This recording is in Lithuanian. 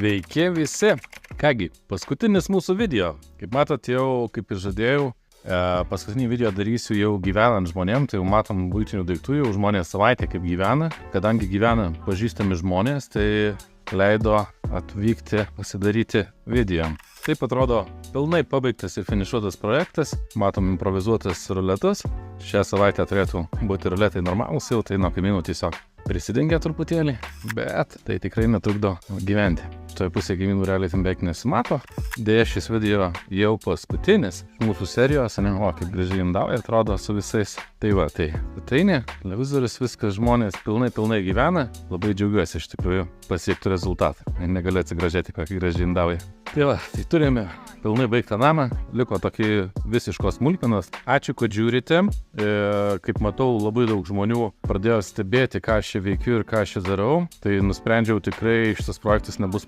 Sveiki visi! Kągi, paskutinis mūsų video. Kaip matot, jau kaip ir žadėjau, paskutinį video darysiu jau gyvenant žmonėm, tai jau matom buitinių daiktų, jau žmonės savaitę kaip gyvena. Kadangi gyvena pažįstami žmonės, tai leido atvykti pasidaryti video. Taip atrodo pilnai pabaigtas ir finišuotas projektas. Matom improvizuotas ruletus. Šią savaitę turėtų būti ruletai normalūs, jau tai nuo kaimynų tiesiog prisidengia truputėlį, bet tai tikrai netrukdo gyventi. Šitoje pusėje kaimynų realiai ten beveik nesimato. Deja, šis video jau paskutinis mūsų serijos, kaip gražiai indauja atrodo su visais. Tai va, tai televizorius, viskas, žmonės pilnai gyvena. Labai džiaugiuosi iš tikrųjų pasiektų rezultatą. Negaliu atsigražėti, kokį gražiai indauja. Tai va, tai turime pilnai baigtą namą, liko tokį visiškos smulkmenos. Ačiū, kad žiūrite. Kaip matau, labai daug žmonių pradėjo stebėti, ką aš čia veikiu ir ką aš čia darau. Tai nusprendžiau tikrai šitas projektas nebus